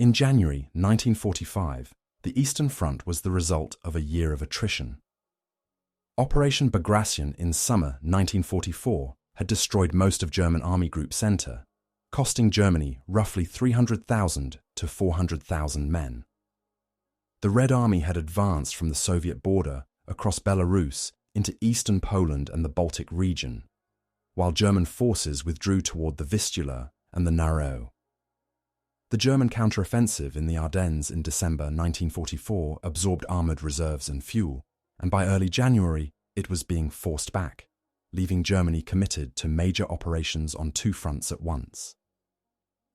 In January 1945, the Eastern Front was the result of a year of attrition. Operation Bagration in summer 1944 had destroyed most of German Army Group Center, costing Germany roughly 300,000 to 400,000 men. The Red Army had advanced from the Soviet border across Belarus into eastern Poland and the Baltic region, while German forces withdrew toward the Vistula and the Narration. The German counteroffensive in the Ardennes in December 1944 absorbed armoured reserves and fuel, and by early January it was being forced back, leaving Germany committed to major operations on two fronts at once.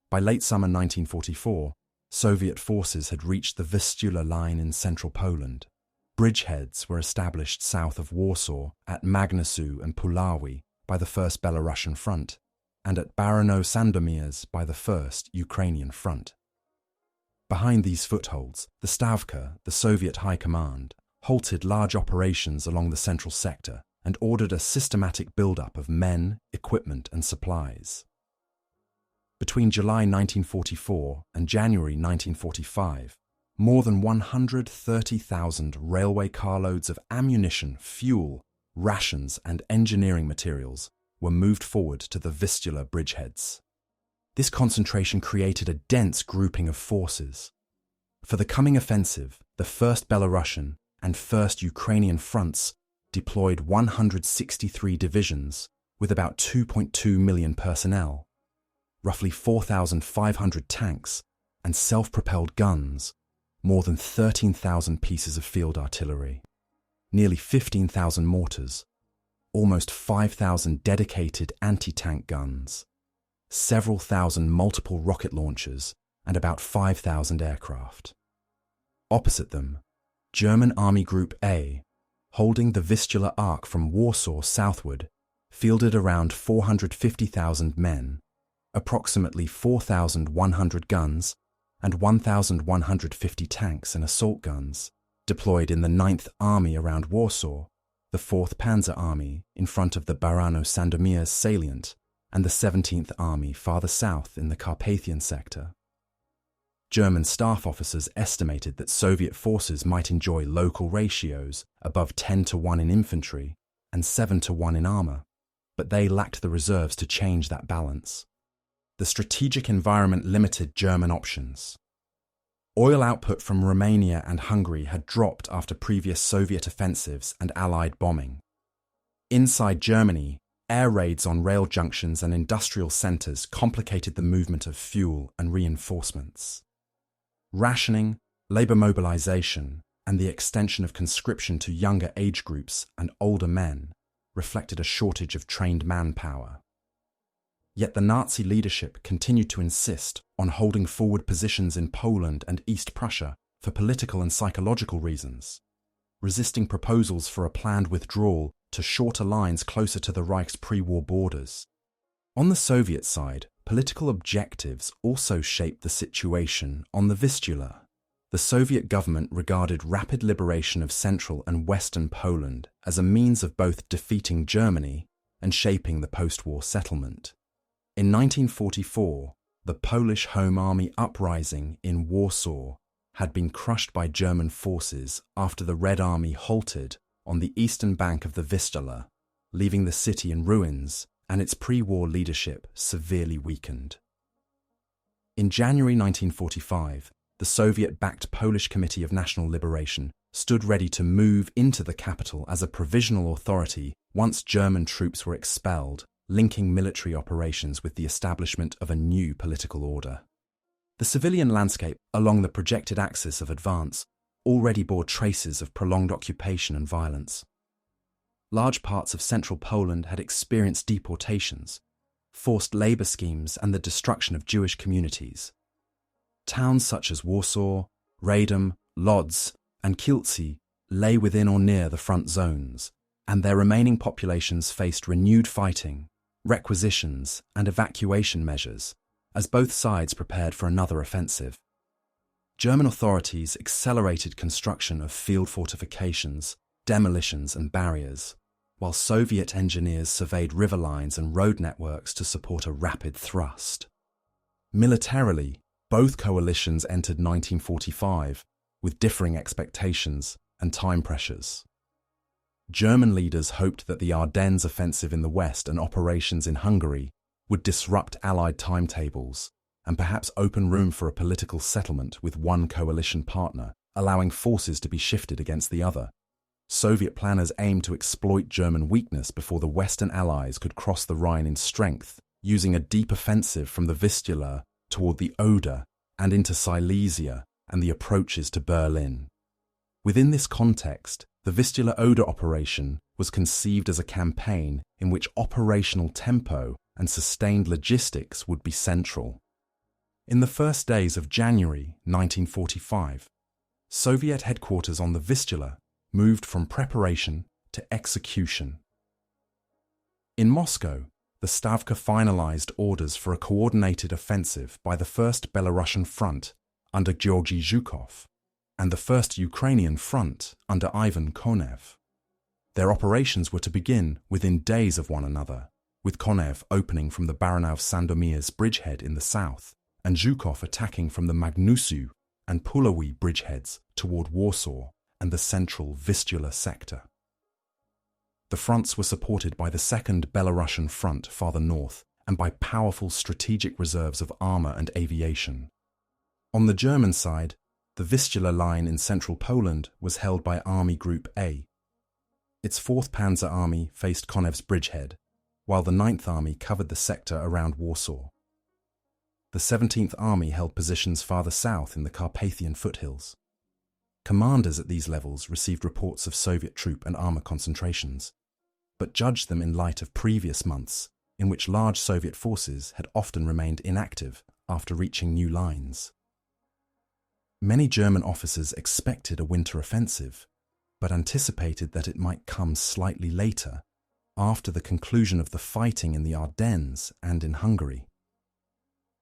By late summer 1944, Soviet forces had reached the Vistula line in central Poland. Bridgeheads were established south of Warsaw at Magnesu and Puławy by the First Belarusian Front, and at Barano-Sandomierz by the First Ukrainian Front. Behind these footholds, the Stavka, the Soviet High Command, halted large operations along the central sector and ordered a systematic build-up of men, equipment and supplies. Between July 1944 and January 1945, more than 130,000 railway carloads of ammunition, fuel, rations and engineering materials were moved forward to the Vistula bridgeheads. This concentration created a dense grouping of forces. For the coming offensive, the 1st Belarusian and 1st Ukrainian fronts deployed 163 divisions with about 2.2 million personnel, roughly 4,500 tanks and self-propelled guns, more than 13,000 pieces of field artillery, nearly 15,000 mortars, almost 5,000 dedicated anti-tank guns, several thousand multiple rocket launchers, and about 5,000 aircraft. Opposite them, German Army Group A, holding the Vistula Arc from Warsaw southward, fielded around 450,000 men, approximately 4,100 guns, and 1,150 tanks and assault guns, deployed in the 9th Army around Warsaw, the 4th Panzer Army in front of the Barano-Sandomierz salient, and the 17th Army farther south in the Carpathian sector. German staff officers estimated that Soviet forces might enjoy local ratios above 10-1 in infantry and 7-1 in armour, but they lacked the reserves to change that balance. The strategic environment limited German options. Oil output from Romania and Hungary had dropped after previous Soviet offensives and Allied bombing. Inside Germany, air raids on rail junctions and industrial centres complicated the movement of fuel and reinforcements. Rationing, labour mobilisation, and the extension of conscription to younger age groups and older men reflected a shortage of trained manpower. Yet the Nazi leadership continued to insist on holding forward positions in Poland and East Prussia for political and psychological reasons, resisting proposals for a planned withdrawal to shorter lines closer to the Reich's pre-war borders. On the Soviet side, political objectives also shaped the situation on the Vistula. The Soviet government regarded rapid liberation of central and western Poland as a means of both defeating Germany and shaping the post-war settlement. In 1944, the Polish Home Army uprising in Warsaw had been crushed by German forces after the Red Army halted on the eastern bank of the Vistula, leaving the city in ruins and its pre-war leadership severely weakened. In January 1945, the Soviet-backed Polish Committee of National Liberation stood ready to move into the capital as a provisional authority once German troops were expelled, linking military operations with the establishment of a new political order. The civilian landscape along the projected axis of advance already bore traces of prolonged occupation and violence. Large parts of central Poland had experienced deportations, forced labour schemes and the destruction of Jewish communities. Towns such as Warsaw, Radom, Lodz and Kielce lay within or near the front zones, and their remaining populations faced renewed fighting, requisitions and evacuation measures as both sides prepared for another offensive. German authorities accelerated construction of field fortifications, demolitions and barriers, while Soviet engineers surveyed river lines and road networks to support a rapid thrust. Militarily, Both coalitions entered 1945 with differing expectations and time pressures. German leaders hoped that the Ardennes offensive in the west and operations in Hungary would disrupt Allied timetables and perhaps open room for a political settlement with one coalition partner, allowing forces to be shifted against the other. Soviet planners aimed to exploit German weakness before the Western Allies could cross the Rhine in strength, using a deep offensive from the Vistula toward the Oder and into Silesia and the approaches to Berlin. Within this context, the Vistula Oder operation was conceived as a campaign in which operational tempo and sustained logistics would be central. In the first days of January 1945, Soviet headquarters on the Vistula moved from preparation to execution. In Moscow, the Stavka finalized orders for a coordinated offensive by the First Belarusian Front under Georgy Zhukov and the First Ukrainian Front under Ivan Konev. Their operations were to begin within days of one another, with Konev opening from the Baranov-Sandomierz bridgehead in the south and Zhukov attacking from the Magnusiu and Puławy bridgeheads toward Warsaw and the central Vistula sector. The fronts were supported by the Second Belarusian Front farther north and by powerful strategic reserves of armour and aviation. On the German side, the Vistula line in central Poland was held by Army Group A. Its 4th Panzer Army faced Konev's bridgehead, while the 9th Army covered the sector around Warsaw. The 17th Army held positions farther south in the Carpathian foothills. Commanders at these levels received reports of Soviet troop and armour concentrations, but judged them in light of previous months in which large Soviet forces had often remained inactive after reaching new lines. Many German officers expected a winter offensive, but anticipated that it might come slightly later, after the conclusion of the fighting in the Ardennes and in Hungary.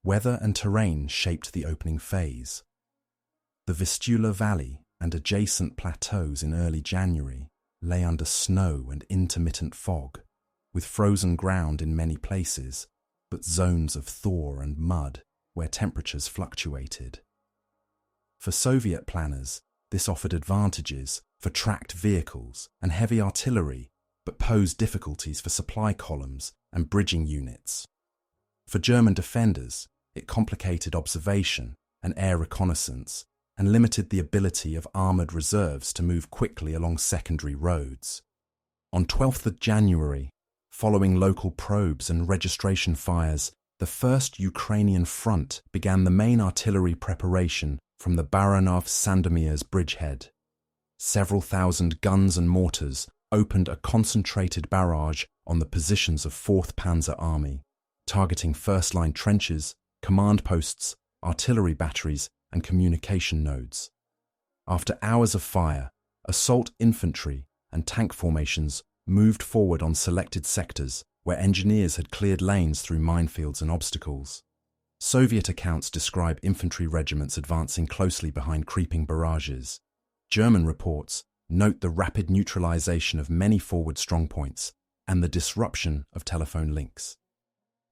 Weather and terrain shaped the opening phase. The Vistula Valley and adjacent plateaus in early January lay under snow and intermittent fog, with frozen ground in many places, but zones of thaw and mud where temperatures fluctuated. For Soviet planners, this offered advantages for tracked vehicles and heavy artillery, but posed difficulties for supply columns and bridging units. For German defenders, it complicated observation and air reconnaissance and limited the ability of armoured reserves to move quickly along secondary roads. On 12th of January, following local probes and registration fires, the First Ukrainian Front began the main artillery preparation from the Baranov-Sandomierz bridgehead. Several thousand guns and mortars opened a concentrated barrage on the positions of 4th Panzer Army, targeting first-line trenches, command posts, artillery batteries, and communication nodes. After hours of fire, assault infantry and tank formations moved forward on selected sectors where engineers had cleared lanes through minefields and obstacles. Soviet accounts describe infantry regiments advancing closely behind creeping barrages. German reports note the rapid neutralization of many forward strongpoints and the disruption of telephone links.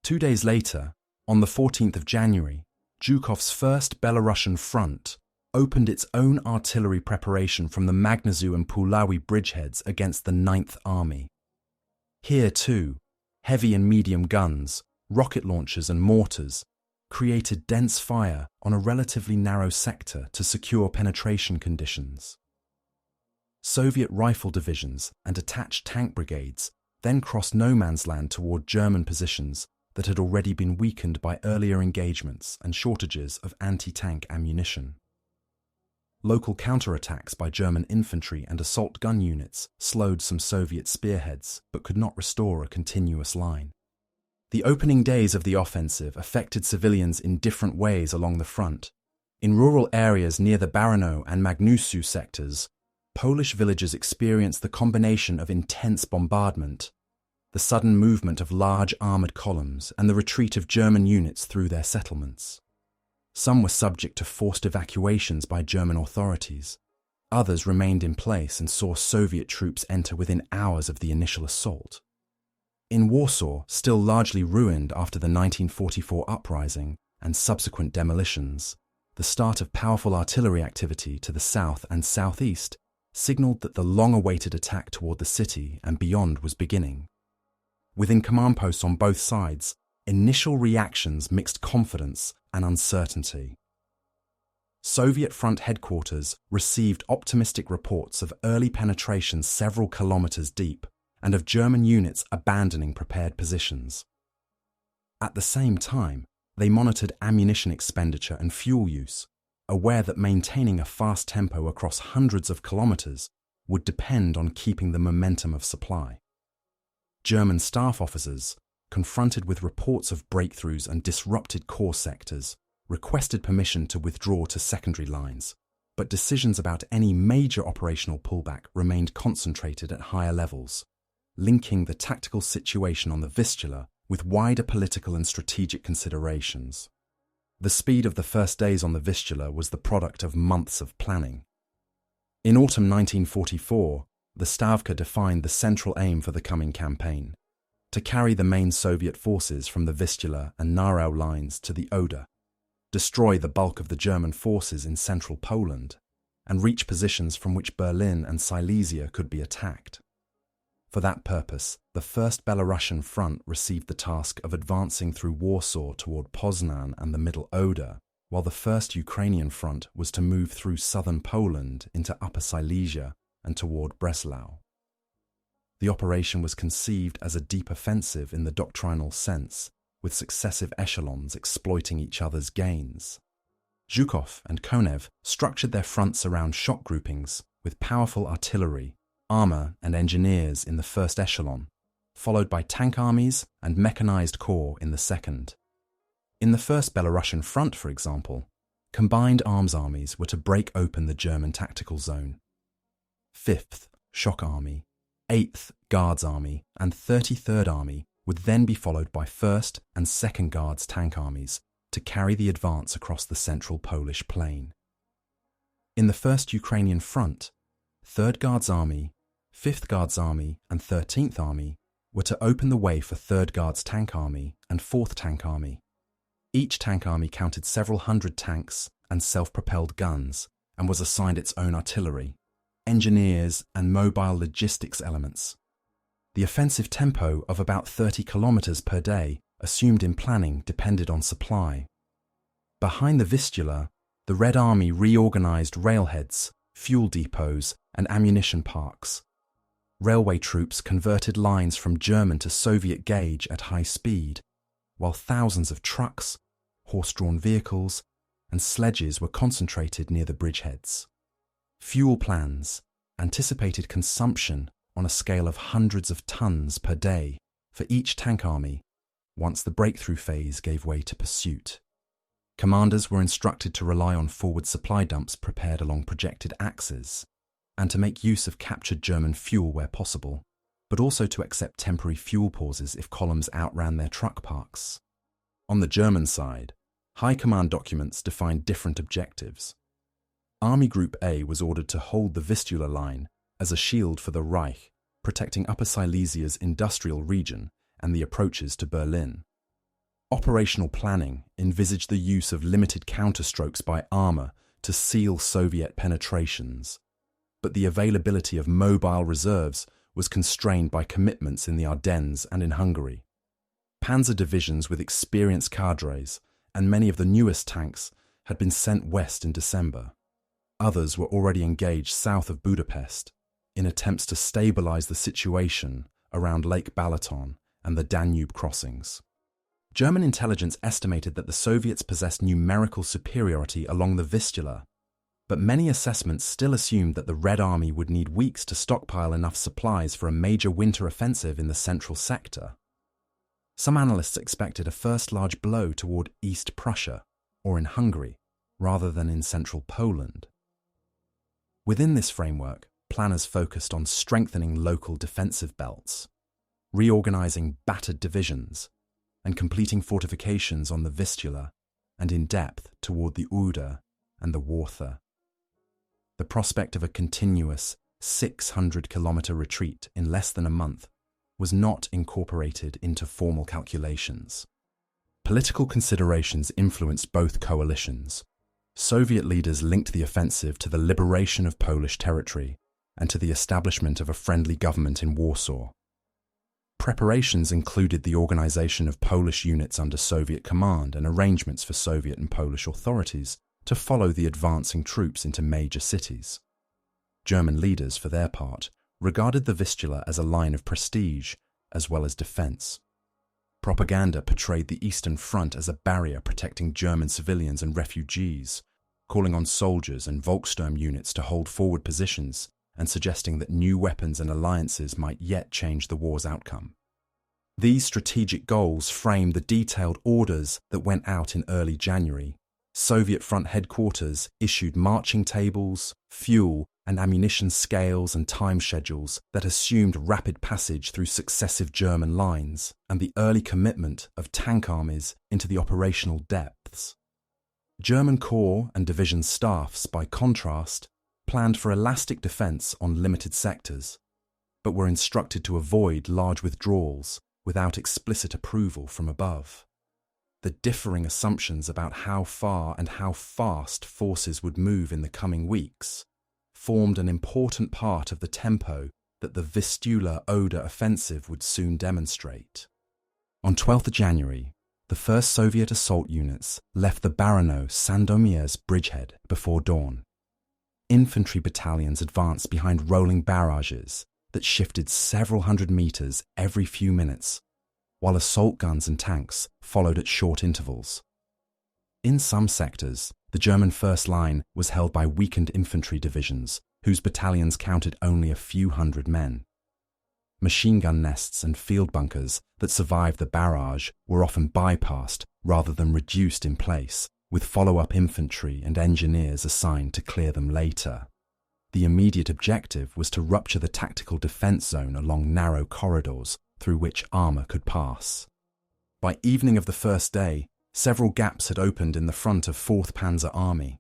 2 days later, on the 14th of January, Zhukov's First Belarusian Front opened its own artillery preparation from the Magnusiu and Puławy bridgeheads against the 9th Army. Here, too, heavy and medium guns, rocket launchers and mortars created dense fire on a relatively narrow sector to secure penetration conditions. Soviet rifle divisions and attached tank brigades then crossed no man's land toward German positions that had already been weakened by earlier engagements and shortages of anti-tank ammunition. Local counterattacks by German infantry and assault gun units slowed some Soviet spearheads but could not restore a continuous line. The opening days of the offensive affected civilians in different ways along the front. In rural areas near the Baranow and Magnusiu sectors, Polish villagers experienced the combination of intense bombardment, the sudden movement of large armoured columns, and the retreat of German units through their settlements. Some were subject to forced evacuations by German authorities. Others remained in place and saw Soviet troops enter within hours of the initial assault. In Warsaw, still largely ruined after the 1944 uprising, and subsequent demolitions, the start of powerful artillery activity to the south and southeast signaled that the long-awaited attack toward the city and beyond was beginning. Within command posts on both sides, initial reactions mixed confidence and uncertainty. Soviet front headquarters received optimistic reports of early penetration several kilometers deep and of German units abandoning prepared positions. At the same time, they monitored ammunition expenditure and fuel use, aware that maintaining a fast tempo across hundreds of kilometers would depend on keeping the momentum of supply. German staff officers, confronted with reports of breakthroughs and disrupted core sectors, requested permission to withdraw to secondary lines, but decisions about any major operational pullback remained concentrated at higher levels, linking the tactical situation on the Vistula with wider political and strategic considerations. The speed of the first days on the Vistula was the product of months of planning. In autumn 1944, the Stavka defined the central aim for the coming campaign: to carry the main Soviet forces from the Vistula and Narau lines to the Oder, destroy the bulk of the German forces in central Poland, and reach positions from which Berlin and Silesia could be attacked. For that purpose, the First Belarusian Front received the task of advancing through Warsaw toward Poznan and the Middle Oder, while the First Ukrainian Front was to move through southern Poland into Upper Silesia and toward Breslau. The operation was conceived as a deep offensive in the doctrinal sense, with successive echelons exploiting each other's gains. Zhukov and Konev structured their fronts around shock groupings with powerful artillery, armour and engineers in the first echelon, followed by tank armies and mechanized corps in the second. In the First Belarusian Front, for example, combined arms armies were to break open the German tactical zone. 5th Shock Army, 8th Guards Army and 33rd Army would then be followed by 1st and 2nd Guards tank armies to carry the advance across the central Polish plain. In the First Ukrainian Front, 3rd Guards Army, 5th Guards Army and 13th Army were to open the way for 3rd Guards Tank Army and 4th Tank Army. Each tank army counted several hundred tanks and self-propelled guns and was assigned its own artillery, engineers and mobile logistics elements. The offensive tempo of about 30 kilometers per day assumed in planning depended on supply. Behind the Vistula, the Red Army reorganized railheads, fuel depots and ammunition parks. Railway troops converted lines from German to Soviet gauge at high speed, while thousands of trucks, horse-drawn vehicles and sledges were concentrated near the bridgeheads. Fuel plans anticipated consumption on a scale of hundreds of tons per day for each tank army once the breakthrough phase gave way to pursuit. Commanders were instructed to rely on forward supply dumps prepared along projected axes and to make use of captured German fuel where possible, but also to accept temporary fuel pauses if columns outran their truck parks. On the German side, High Command documents defined different objectives. Army Group A was ordered to hold the Vistula line as a shield for the Reich, protecting Upper Silesia's industrial region and the approaches to Berlin. Operational planning envisaged the use of limited counterstrokes by armour to seal Soviet penetrations, but the availability of mobile reserves was constrained by commitments in the Ardennes and in Hungary. Panzer divisions with experienced cadres and many of the newest tanks had been sent west in December. Others were already engaged south of Budapest in attempts to stabilize the situation around Lake Balaton and the Danube crossings. German intelligence estimated that the Soviets possessed numerical superiority along the Vistula, but many assessments still assumed that the Red Army would need weeks to stockpile enough supplies for a major winter offensive in the central sector. Some analysts expected a first large blow toward East Prussia or in Hungary, rather than in central Poland. Within this framework, planners focused on strengthening local defensive belts, reorganizing battered divisions, and completing fortifications on the Vistula and in depth toward the Oder and the Wartha. The prospect of a continuous 600-kilometer retreat in less than a month was not incorporated into formal calculations. Political considerations influenced both coalitions. Soviet leaders linked the offensive to the liberation of Polish territory and to the establishment of a friendly government in Warsaw. Preparations included the organization of Polish units under Soviet command and arrangements for Soviet and Polish authorities to follow the advancing troops into major cities. German leaders, for their part, regarded the Vistula as a line of prestige as well as defense. Propaganda portrayed the Eastern Front as a barrier protecting German civilians and refugees, calling on soldiers and Volkssturm units to hold forward positions and suggesting that new weapons and alliances might yet change the war's outcome. These strategic goals framed the detailed orders that went out in early January. Soviet front headquarters issued marching tables, fuel and ammunition scales and time schedules that assumed rapid passage through successive German lines and the early commitment of tank armies into the operational depths. German corps and division staffs, by contrast, planned for elastic defense on limited sectors, but were instructed to avoid large withdrawals without explicit approval from above. The differing assumptions about how far and how fast forces would move in the coming weeks formed an important part of the tempo that the Vistula Oder offensive would soon demonstrate. On 12th January, the first Soviet assault units left the Barano-Sandomierz bridgehead before dawn. Infantry battalions advanced behind rolling barrages that shifted several hundred meters every few minutes, while assault guns and tanks followed at short intervals. In some sectors, the German first line was held by weakened infantry divisions, whose battalions counted only a few hundred men. Machine gun nests and field bunkers that survived the barrage were often bypassed rather than reduced in place, with follow-up infantry and engineers assigned to clear them later. The immediate objective was to rupture the tactical defense zone along narrow corridors through which armor could pass. By evening of the first day, several gaps had opened in the front of 4th Panzer Army.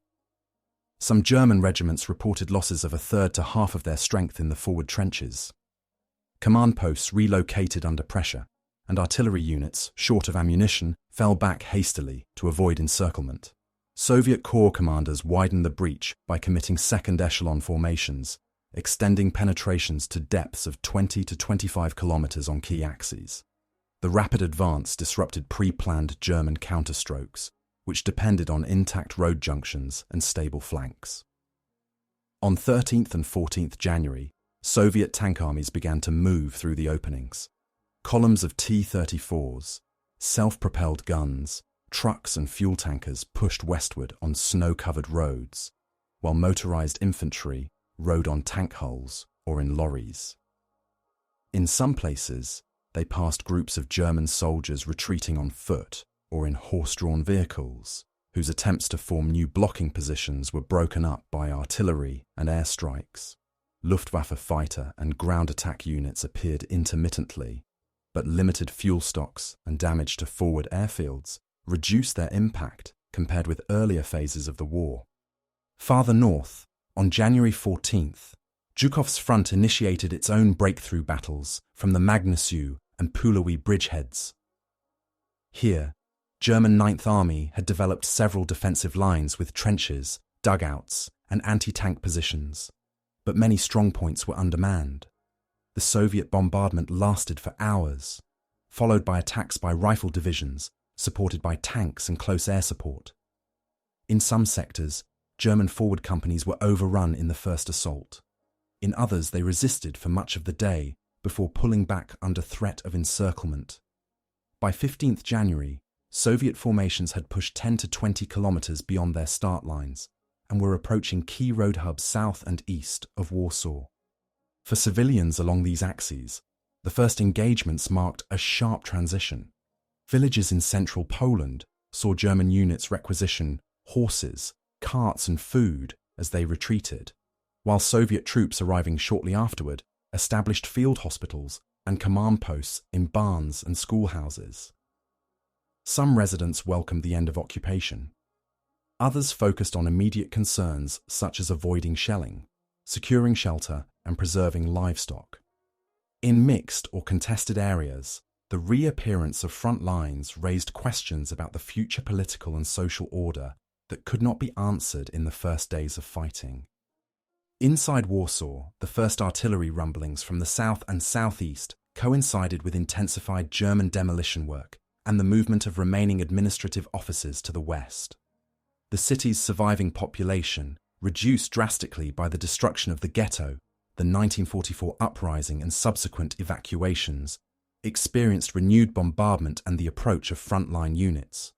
Some German regiments reported losses of a third to half of their strength in the forward trenches. Command posts relocated under pressure, and artillery units, short of ammunition, fell back hastily to avoid encirclement. Soviet corps commanders widened the breach by committing second echelon formations, extending penetrations to depths of 20 to 25 kilometers on key axes. The rapid advance disrupted pre-planned German counterstrokes, which depended on intact road junctions and stable flanks. On 13th and 14th January, Soviet tank armies began to move through the openings. Columns of T-34s, self-propelled guns, trucks and fuel tankers pushed westward on snow-covered roads, while motorized infantry rode on tank hulls or in lorries. In some places, they passed groups of German soldiers retreating on foot or in horse-drawn vehicles, whose attempts to form new blocking positions were broken up by artillery and airstrikes. Luftwaffe fighter and ground attack units appeared intermittently, but limited fuel stocks and damage to forward airfields reduced their impact compared with earlier phases of the war. Farther north, on January 14th, Zhukov's front initiated its own breakthrough battles from the Magnesiow and Puławy bridgeheads. Here, German 9th Army had developed several defensive lines with trenches, dugouts, and anti-tank positions, but many strongpoints were undermanned. The Soviet bombardment lasted for hours, followed by attacks by rifle divisions, supported by tanks and close air support. In some sectors, German forward companies were overrun in the first assault. In others, they resisted for much of the day before pulling back under threat of encirclement. By 15th January, Soviet formations had pushed 10 to 20 kilometers beyond their start lines and were approaching key road hubs south and east of Warsaw. For civilians along these axes, the first engagements marked a sharp transition. Villages in central Poland saw German units requisition horses, carts and food as they retreated, while Soviet troops arriving shortly afterward established field hospitals and command posts in barns and schoolhouses. Some residents welcomed the end of occupation. Others focused on immediate concerns such as avoiding shelling, securing shelter, and preserving livestock. In mixed or contested areas, the reappearance of front lines raised questions about the future political and social order that could not be answered in the first days of fighting. Inside Warsaw, the first artillery rumblings from the south and southeast coincided with intensified German demolition work and the movement of remaining administrative offices to the west. The city's surviving population, reduced drastically by the destruction of the ghetto, the 1944 uprising and subsequent evacuations, experienced renewed bombardment and the approach of frontline units.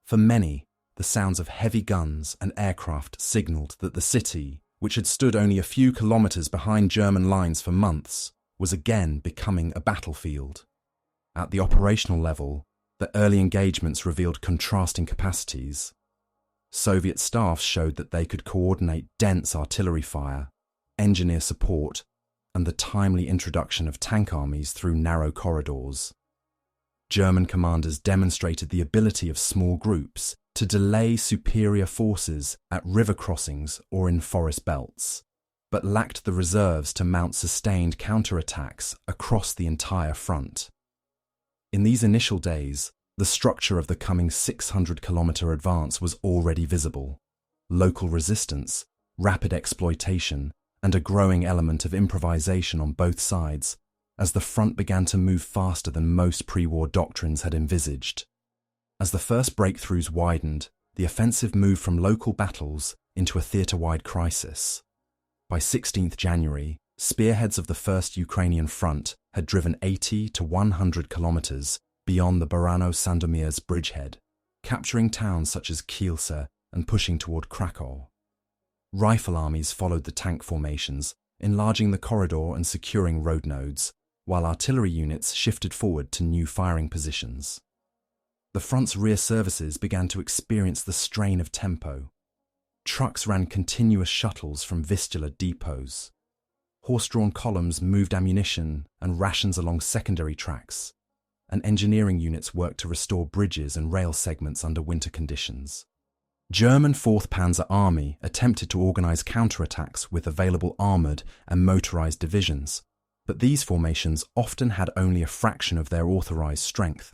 For many, the sounds of heavy guns and aircraft signalled that the city, which had stood only a few kilometres behind German lines for months, was again becoming a battlefield. At the operational level, the early engagements revealed contrasting capacities. Soviet staffs showed that they could coordinate dense artillery fire, engineer support, and the timely introduction of tank armies through narrow corridors. German commanders demonstrated the ability of small groups to delay superior forces at river crossings or in forest belts, but lacked the reserves to mount sustained counterattacks across the entire front. In these initial days, the structure of the coming 600-kilometre advance was already visible. Local resistance, rapid exploitation, and a growing element of improvisation on both sides, as the front began to move faster than most pre-war doctrines had envisaged. As the first breakthroughs widened, the offensive moved from local battles into a theatre-wide crisis. By 16th January, spearheads of the First Ukrainian Front had driven 80 to 100 kilometres beyond the Barano-Sandomierz bridgehead, capturing towns such as Kielce and pushing toward Krakow. Rifle armies followed the tank formations, enlarging the corridor and securing road nodes, while artillery units shifted forward to new firing positions. The front's rear services began to experience the strain of tempo. Trucks ran continuous shuttles from Vistula depots. Horse-drawn columns moved ammunition and rations along secondary tracks, and engineering units worked to restore bridges and rail segments under winter conditions. German 4th Panzer Army attempted to organize counterattacks with available armoured and motorized divisions, but these formations often had only a fraction of their authorized strength.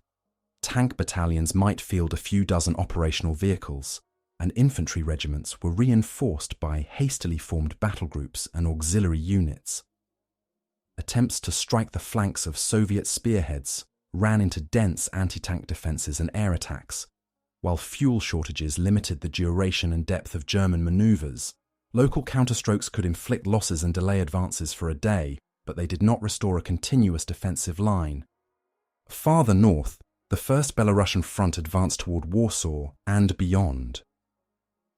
Tank battalions might field a few dozen operational vehicles, and infantry regiments were reinforced by hastily formed battle groups and auxiliary units. Attempts to strike the flanks of Soviet spearheads ran into dense anti-tank defences and air attacks. While fuel shortages limited the duration and depth of German manoeuvres, local counterstrokes could inflict losses and delay advances for a day, but they did not restore a continuous defensive line. Farther north, the First Belarusian Front advanced toward Warsaw and beyond.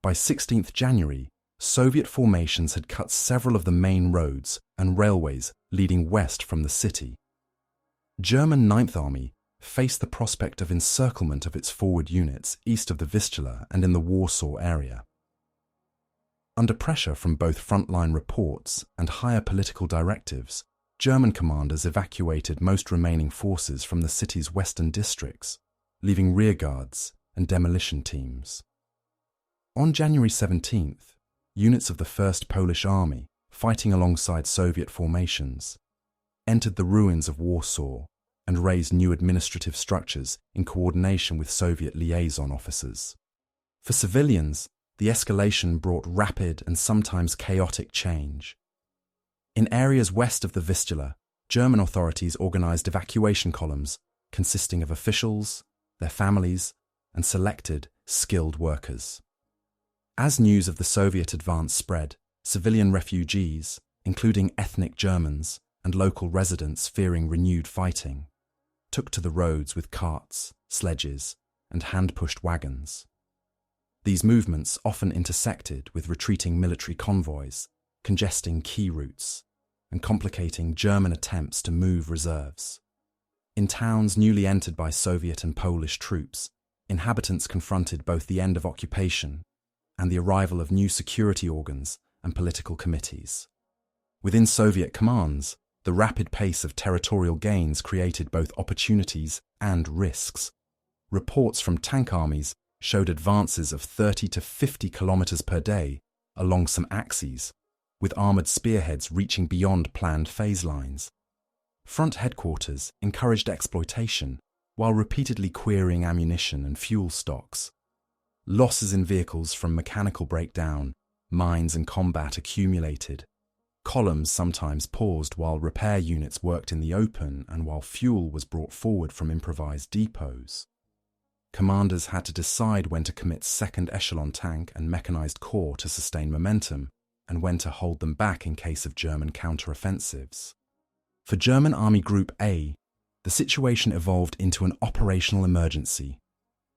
By 16th January, Soviet formations had cut several of the main roads and railways leading west from the city. German 9th Army faced the prospect of encirclement of its forward units east of the Vistula and in the Warsaw area. Under pressure from both frontline reports and higher political directives, German commanders evacuated most remaining forces from the city's western districts, leaving rearguards and demolition teams. On January 17th, units of the 1st Polish Army, fighting alongside Soviet formations, entered the ruins of Warsaw and raised new administrative structures in coordination with Soviet liaison officers. For civilians, the escalation brought rapid and sometimes chaotic change. In areas west of the Vistula, German authorities organized evacuation columns consisting of officials, their families, and selected, skilled workers. As news of the Soviet advance spread, civilian refugees, including ethnic Germans and local residents fearing renewed fighting, took to the roads with carts, sledges, and hand-pushed wagons. These movements often intersected with retreating military convoys, congesting key routes, and complicating German attempts to move reserves. In towns newly entered by Soviet and Polish troops, inhabitants confronted both the end of occupation and the arrival of new security organs and political committees. Within Soviet commands, the rapid pace of territorial gains created both opportunities and risks. Reports from tank armies showed advances of 30 to 50 kilometers per day along some axes, with armoured spearheads reaching beyond planned phase lines. front headquarters encouraged exploitation while repeatedly querying ammunition and fuel stocks. Losses in vehicles from mechanical breakdown, mines and combat accumulated. Columns sometimes paused while repair units worked in the open and while fuel was brought forward from improvised depots. Commanders had to decide when to commit second echelon tank and mechanized corps to sustain momentum and when to hold them back in case of German counteroffensives. For German Army Group A, the situation evolved into an operational emergency.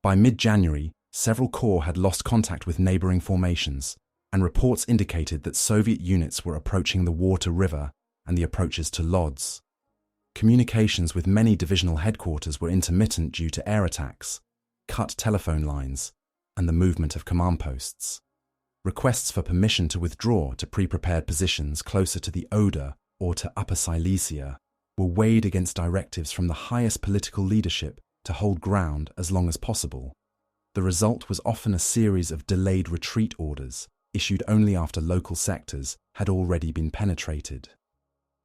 By mid-January, several corps had lost contact with neighboring formations, and reports indicated that Soviet units were approaching the Warta River and the approaches to Lodz. Communications with many divisional headquarters were intermittent due to air attacks, cut telephone lines, and the movement of command posts. Requests for permission to withdraw to pre-prepared positions closer to the Oder or to Upper Silesia were weighed against directives from the highest political leadership to hold ground as long as possible. The result was often a series of delayed retreat orders, issued only after local sectors had already been penetrated.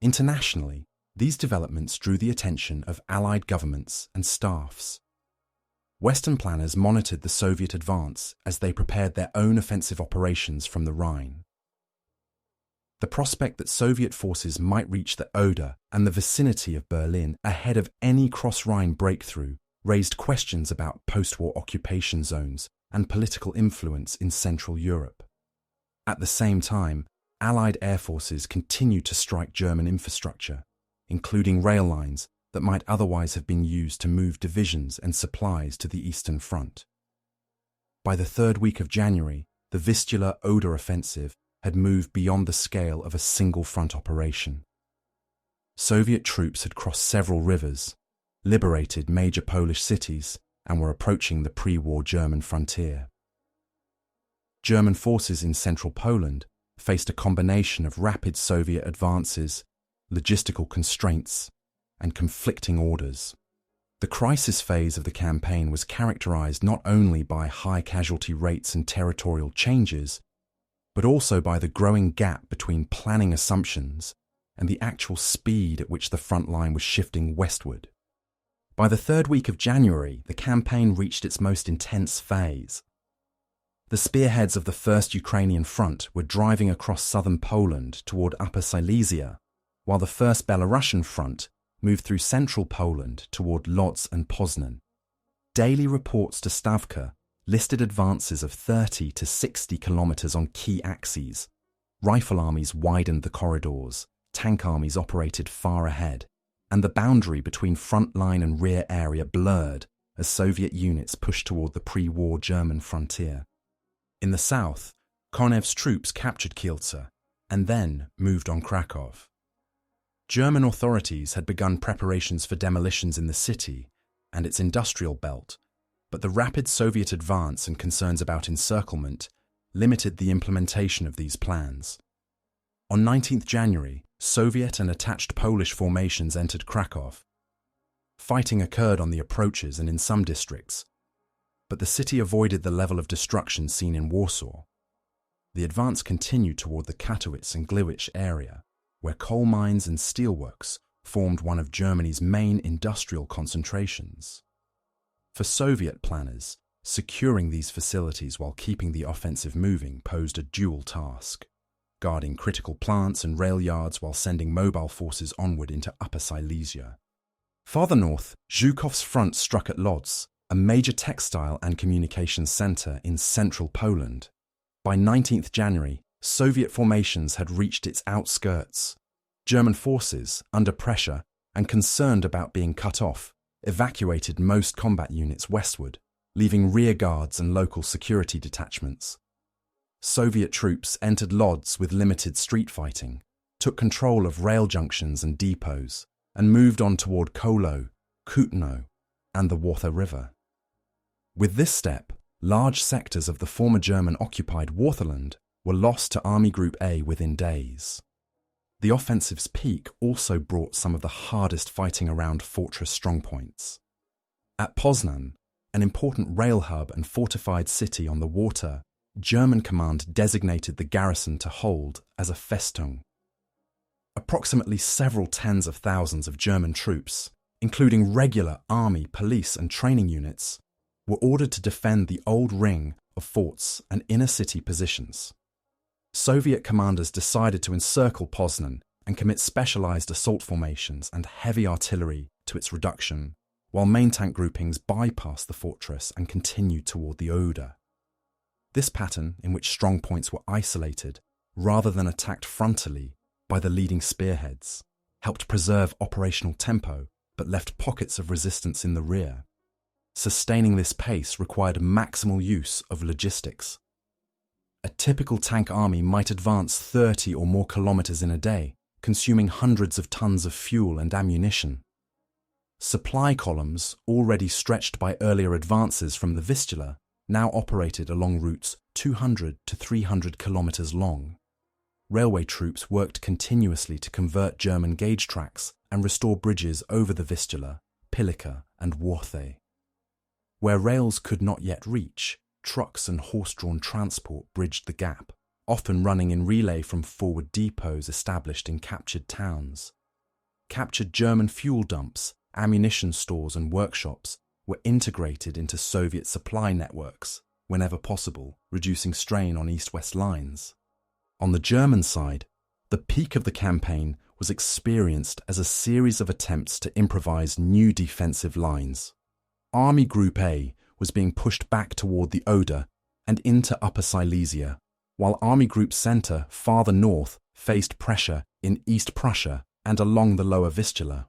Internationally, these developments drew the attention of Allied governments and staffs. Western planners monitored the Soviet advance as they prepared their own offensive operations from the Rhine. The prospect that Soviet forces might reach the Oder and the vicinity of Berlin ahead of any cross-Rhine breakthrough raised questions about post-war occupation zones and political influence in Central Europe. At the same time, Allied air forces continued to strike German infrastructure, including rail lines that might otherwise have been used to move divisions and supplies to the Eastern Front. By the third week of January, the Vistula Oder offensive had moved beyond the scale of a single front operation. Soviet troops had crossed several rivers, liberated major Polish cities, and were approaching the pre-war German frontier. German forces in central Poland faced a combination of rapid Soviet advances, logistical constraints, and conflicting orders. The crisis phase of the campaign was characterized not only by high casualty rates and territorial changes, but also by the growing gap between planning assumptions and the actual speed at which the front line was shifting westward. By the third week of January, the campaign reached its most intense phase. The spearheads of the First Ukrainian Front were driving across southern Poland toward Upper Silesia, while the First Belarusian Front moved through central Poland toward Lodz and Poznan. Daily reports to Stavka listed advances of 30 to 60 kilometers on key axes. Rifle armies widened the corridors, tank armies operated far ahead, and the boundary between front line and rear area blurred as Soviet units pushed toward the pre-war German frontier. In the south, Konev's troops captured Kielce and then moved on Krakow. German authorities had begun preparations for demolitions in the city and its industrial belt, but the rapid Soviet advance and concerns about encirclement limited the implementation of these plans. On 19th January, Soviet and attached Polish formations entered Krakow. Fighting occurred on the approaches and in some districts, but the city avoided the level of destruction seen in Warsaw. The advance continued toward the Katowice and Gliwice area, where coal mines and steelworks formed one of Germany's main industrial concentrations. For Soviet planners, securing these facilities while keeping the offensive moving posed a dual task: guarding critical plants and rail yards while sending mobile forces onward into Upper Silesia. Farther north, Zhukov's front struck at Lodz, a major textile and communications center in central Poland. By 19th January, Soviet formations had reached its outskirts. German forces, under pressure and concerned about being cut off, evacuated most combat units westward, leaving rear guards and local security detachments. Soviet troops entered Lodz with limited street fighting, took control of rail junctions and depots, and moved on toward Kolo, Kutno, and the Wartha River. With this step, large sectors of the former German-occupied Wartheland were lost to Army Group A within days. The offensive's peak also brought some of the hardest fighting around fortress strongpoints. At Poznan, an important rail hub and fortified city on the Warta, German command designated the garrison to hold as a Festung. Approximately several tens of thousands of German troops, including regular army, police and training units, were ordered to defend the old ring of forts and inner-city positions. Soviet commanders decided to encircle Poznan and commit specialized assault formations and heavy artillery to its reduction, while main tank groupings bypassed the fortress and continued toward the Oder. This pattern, in which strong points were isolated rather than attacked frontally by the leading spearheads, helped preserve operational tempo but left pockets of resistance in the rear. Sustaining this pace required maximal use of logistics. A typical tank army might advance 30 or more kilometers in a day, consuming hundreds of tons of fuel and ammunition. Supply columns, already stretched by earlier advances from the Vistula, now operated along routes 200 to 300 kilometers long. Railway troops worked continuously to convert German gauge tracks and restore bridges over the Vistula, Pilica and WWII. Where rails could not yet reach, trucks and horse-drawn transport bridged the gap, often running in relay from forward depots established in captured towns. Captured German fuel dumps, ammunition stores and workshops were integrated into Soviet supply networks, whenever possible, reducing strain on east-west lines. On the German side, the peak of the campaign was experienced as a series of attempts to improvise new defensive lines. Army Group A was being pushed back toward the Oder and into Upper Silesia, while Army Group Center farther north faced pressure in East Prussia and along the lower Vistula.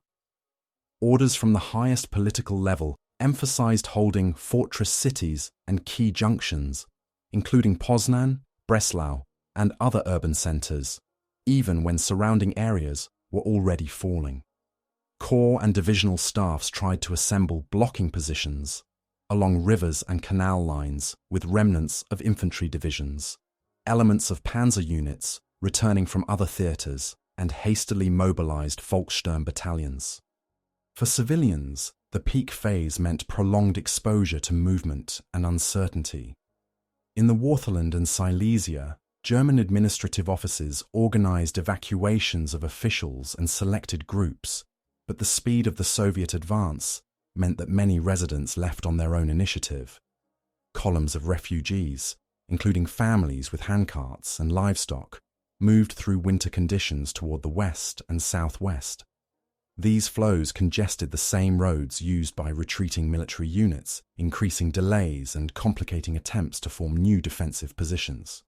Orders from the highest political level emphasized holding fortress cities and key junctions, including Poznan, Breslau, and other urban centers, even when surrounding areas were already falling. Corps and divisional staffs tried to assemble blocking positions along rivers and canal lines with remnants of infantry divisions, elements of panzer units returning from other theatres, and hastily mobilized Volkssturm battalions. For civilians, the peak phase meant prolonged exposure to movement and uncertainty. In the Wartheland and Silesia, German administrative offices organized evacuations of officials and selected groups, but the speed of the Soviet advance meant that many residents left on their own initiative. Columns of refugees, including families with handcarts and livestock, moved through winter conditions toward the west and southwest. These flows congested the same roads used by retreating military units, increasing delays and complicating attempts to form new defensive positions.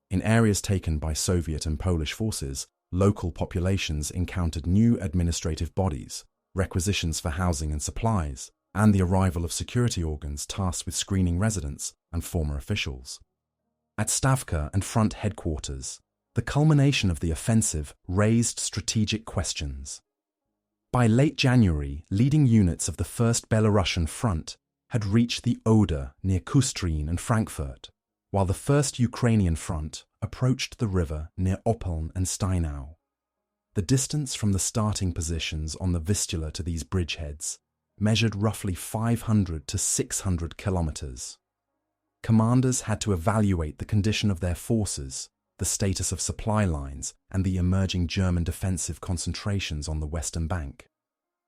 In areas taken by Soviet and Polish forces, local populations encountered new administrative bodies, requisitions for housing and supplies, and the arrival of security organs tasked with screening residents and former officials. At Stavka and front headquarters, the culmination of the offensive raised strategic questions. By late January, leading units of the First Belarusian Front had reached the Oder near Kustrin and Frankfurt, while the First Ukrainian Front approached the river near Opeln and Steinau. The distance from the starting positions on the Vistula to these bridgeheads measured roughly 500 to 600 kilometers. Commanders had to evaluate the condition of their forces, the status of supply lines, and the emerging German defensive concentrations on the western bank.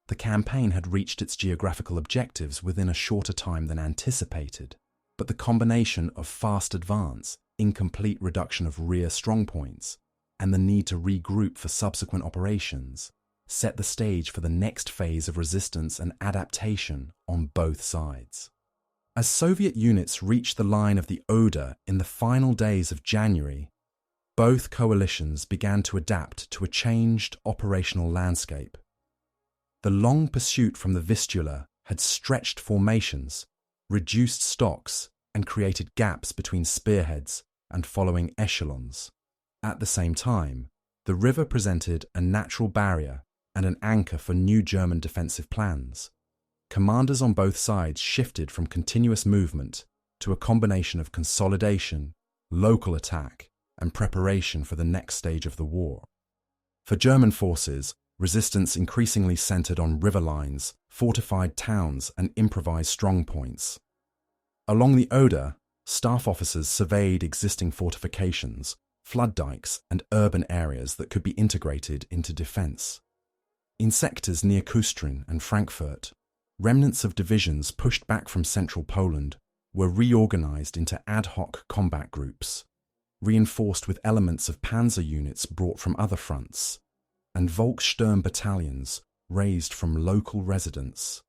The campaign had reached its geographical objectives within a shorter time than anticipated, but the combination of fast advance, incomplete reduction of rear strongpoints, and the need to regroup for subsequent operations set the stage for the next phase of resistance and adaptation on both sides. As Soviet units reached the line of the Oder in the final days of January, both coalitions began to adapt to a changed operational landscape. The long pursuit from the Vistula had stretched formations, reduced stocks, and created gaps between spearheads and following echelons. At the same time, the river presented a natural barrier and an anchor for new German defensive plans. Commanders on both sides shifted from continuous movement to a combination of consolidation, local attack, and preparation for the next stage of the war. For German forces, resistance increasingly centered on river lines, fortified towns, and improvised strongpoints. Along the Oder, staff officers surveyed existing fortifications, flood dikes, and urban areas that could be integrated into defense. In sectors near Kustrin and Frankfurt, remnants of divisions pushed back from central Poland were reorganized into ad hoc combat groups, reinforced with elements of panzer units brought from other fronts, and Volkssturm battalions raised from local residents.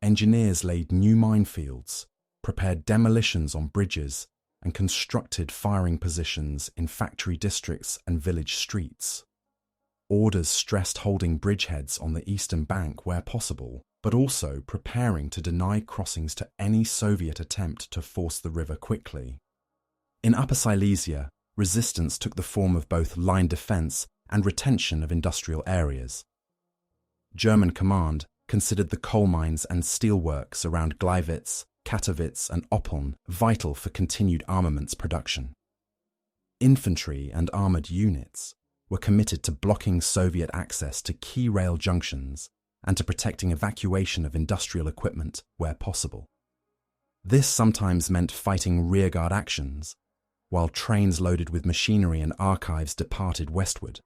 Engineers laid new minefields, prepared demolitions on bridges, and constructed firing positions in factory districts and village streets. Orders stressed holding bridgeheads on the eastern bank where possible, but also preparing to deny crossings to any Soviet attempt to force the river quickly. In Upper Silesia, resistance took the form of both line defense and retention of industrial areas. German command considered the coal mines and steelworks around Gleiwitz, Katowice and Oppeln vital for continued armaments production. Infantry and armoured units were committed to blocking Soviet access to key rail junctions and to protecting evacuation of industrial equipment where possible. This sometimes meant fighting rearguard actions, while trains loaded with machinery and archives departed westward.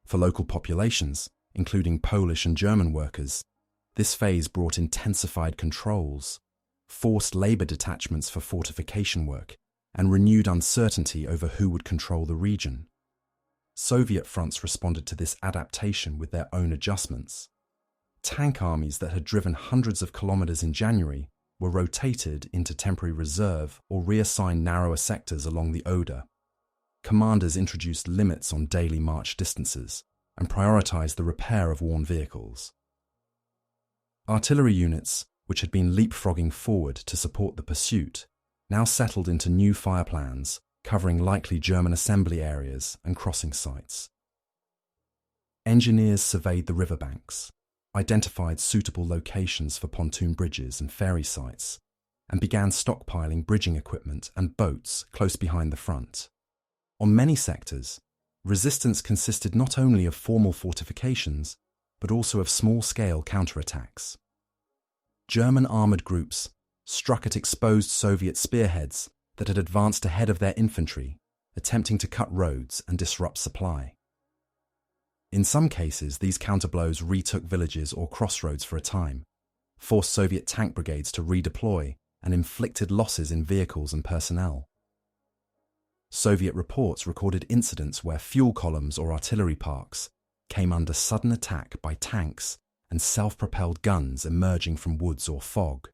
For local populations, including Polish and German workers, this phase brought intensified controls, forced labour detachments for fortification work, and renewed uncertainty over who would control the region. Soviet fronts responded to this adaptation with their own adjustments. Tank armies that had driven hundreds of kilometres in January were rotated into temporary reserve or reassigned narrower sectors along the Oder. Commanders introduced limits on daily march distances and prioritised the repair of worn vehicles. Artillery units, which had been leapfrogging forward to support the pursuit, now settled into new fire plans covering likely German assembly areas and crossing sites. Engineers surveyed the riverbanks, identified suitable locations for pontoon bridges and ferry sites, and began stockpiling bridging equipment and boats close behind the front. On many sectors, resistance consisted not only of formal fortifications, but also of small-scale counterattacks. German armoured groups struck at exposed Soviet spearheads that had advanced ahead of their infantry, attempting to cut roads and disrupt supply. In some cases, these counterblows retook villages or crossroads for a time, forced Soviet tank brigades to redeploy, and inflicted losses in vehicles and personnel. Soviet reports recorded incidents where fuel columns or artillery parks came under sudden attack by tanks and self-propelled guns emerging from woods or fog.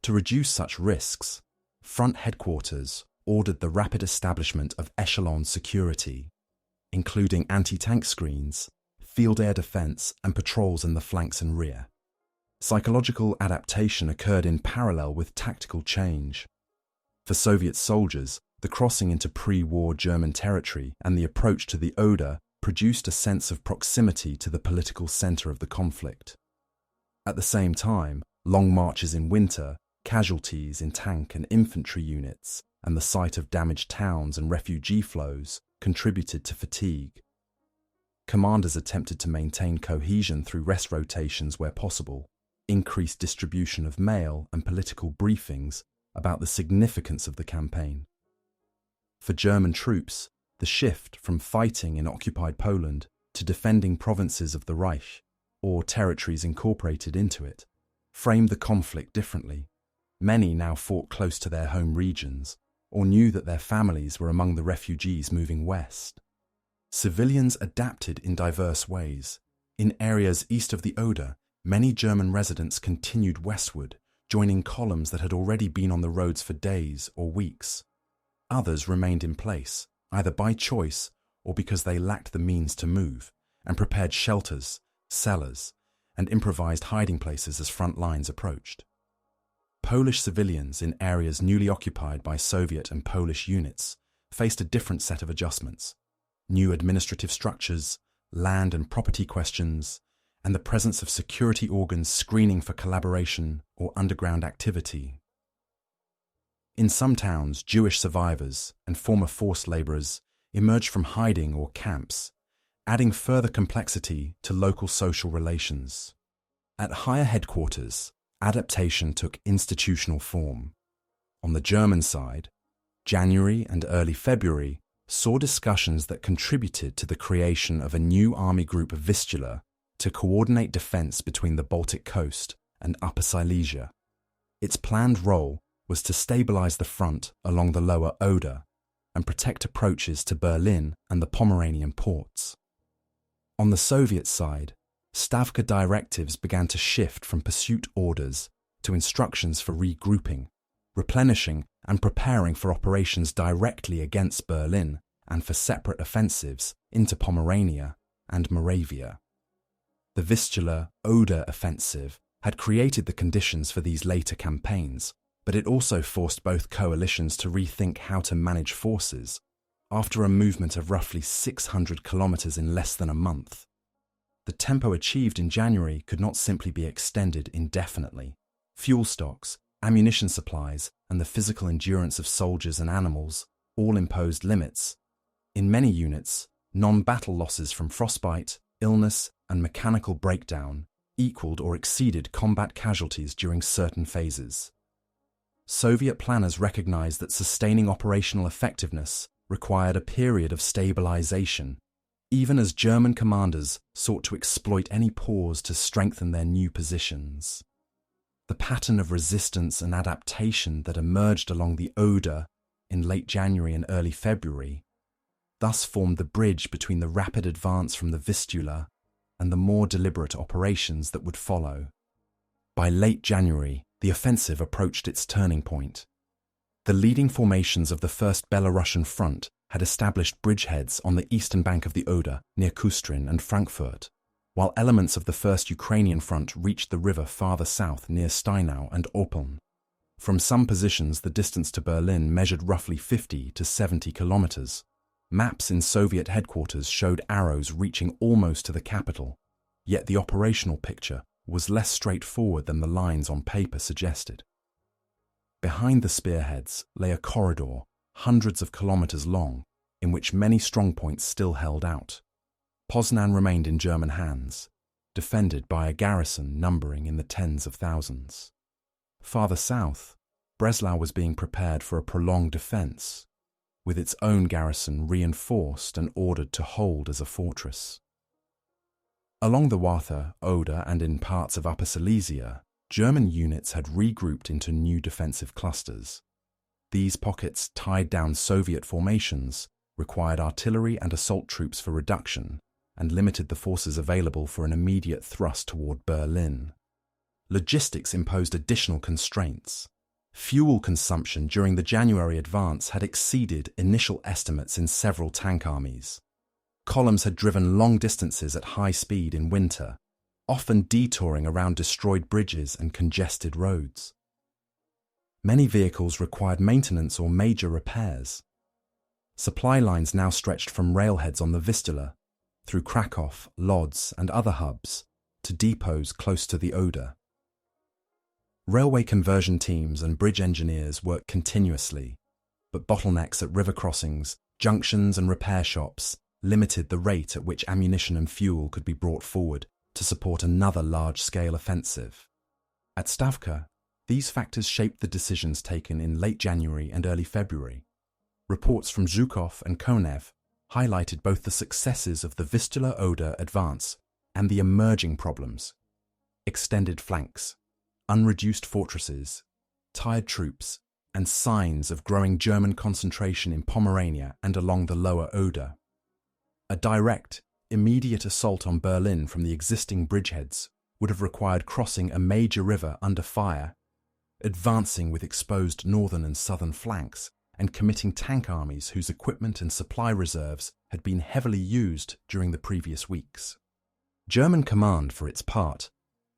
To reduce such risks, front headquarters ordered the rapid establishment of echelon security, including anti-tank screens, field air defense, and patrols in the flanks and rear. Psychological adaptation occurred in parallel with tactical change. For Soviet soldiers, the crossing into pre-war German territory and the approach to the Oder produced a sense of proximity to the political centre of the conflict. At the same time, long marches in winter, casualties in tank and infantry units, and the sight of damaged towns and refugee flows contributed to fatigue. Commanders attempted to maintain cohesion through rest rotations where possible, increased distribution of mail and political briefings about the significance of the campaign. For German troops, the shift from fighting in occupied Poland to defending provinces of the Reich, or territories incorporated into it, framed the conflict differently. Many now fought close to their home regions, or knew that their families were among the refugees moving west. Civilians adapted in diverse ways. In areas east of the Oder, many German residents continued westward, joining columns that had already been on the roads for days or weeks. Others remained in place, either by choice or because they lacked the means to move, and prepared shelters, cellars, and improvised hiding places as front lines approached. Polish civilians in areas newly occupied by Soviet and Polish units faced a different set of adjustments: new administrative structures, land and property questions, and the presence of security organs screening for collaboration or underground activity. In some towns, Jewish survivors and former forced labourers emerged from hiding or camps, adding further complexity to local social relations. At higher headquarters, adaptation took institutional form. On the German side, January and early February saw discussions that contributed to the creation of a new army group of Vistula to coordinate defense between the Baltic coast and Upper Silesia. Its planned role was to stabilize the front along the lower Oder and protect approaches to Berlin and the Pomeranian ports. On the Soviet side, Stavka directives began to shift from pursuit orders to instructions for regrouping, replenishing and preparing for operations directly against Berlin and for separate offensives into Pomerania and Moravia. The Vistula Oder offensive had created the conditions for these later campaigns, but it also forced both coalitions to rethink how to manage forces after a movement of roughly 600 kilometers in less than a month. The tempo achieved in January could not simply be extended indefinitely. Fuel stocks, ammunition supplies, and the physical endurance of soldiers and animals all imposed limits. In many units, non-battle losses from frostbite, illness, and mechanical breakdown equaled or exceeded combat casualties during certain phases. Soviet planners recognized that sustaining operational effectiveness required a period of stabilization, even as German commanders sought to exploit any pause to strengthen their new positions. The pattern of resistance and adaptation that emerged along the Oder in late January and early February thus formed the bridge between the rapid advance from the Vistula and the more deliberate operations that would follow. By late January, the offensive approached its turning point. The leading formations of the First Belarusian Front had established bridgeheads on the eastern bank of the Oder near Kustrin and Frankfurt, while elements of the First Ukrainian Front reached the river farther south near Steinau and Opeln. From some positions, the distance to Berlin measured roughly 50 to 70 kilometers. Maps in Soviet headquarters showed arrows reaching almost to the capital, yet the operational picture was less straightforward than the lines on paper suggested. Behind the spearheads lay a corridor hundreds of kilometers long, in which many strongpoints still held out. Poznan remained in German hands, defended by a garrison numbering in the tens of thousands. Farther south, Breslau was being prepared for a prolonged defense, with its own garrison reinforced and ordered to hold as a fortress. Along the WWII, Oder, and in parts of Upper Silesia, German units had regrouped into new defensive clusters. These pockets tied down Soviet formations, required artillery and assault troops for reduction, and limited the forces available for an immediate thrust toward Berlin. Logistics imposed additional constraints. Fuel consumption during the January advance had exceeded initial estimates in several tank armies. Columns had driven long distances at high speed in winter, often detouring around destroyed bridges and congested roads. Many vehicles required maintenance or major repairs. Supply lines now stretched from railheads on the Vistula, through Krakow, Lodz, and other hubs, to depots close to the Oder. Railway conversion teams and bridge engineers worked continuously, but bottlenecks at river crossings, junctions, and repair shops limited the rate at which ammunition and fuel could be brought forward to support another large-scale offensive. At Stavka, these factors shaped the decisions taken in late January and early February. Reports from Zhukov and Konev highlighted both the successes of the Vistula Oder advance and the emerging problems: extended flanks, unreduced fortresses, tired troops, and signs of growing German concentration in Pomerania and along the lower Oder. A direct, immediate assault on Berlin from the existing bridgeheads would have required crossing a major river under fire, advancing with exposed northern and southern flanks, and committing tank armies whose equipment and supply reserves had been heavily used during the previous weeks. German command, for its part,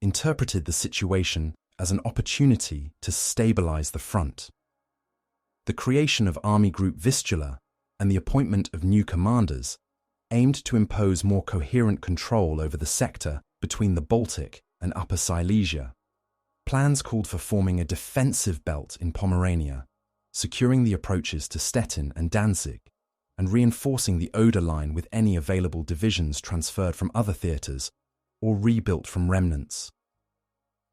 interpreted the situation as an opportunity to stabilize the front. The creation of Army Group Vistula and the appointment of new commanders aimed to impose more coherent control over the sector between the Baltic and Upper Silesia. Plans called for forming a defensive belt in Pomerania, securing the approaches to Stettin and Danzig, and reinforcing the Oder line with any available divisions transferred from other theatres or rebuilt from remnants.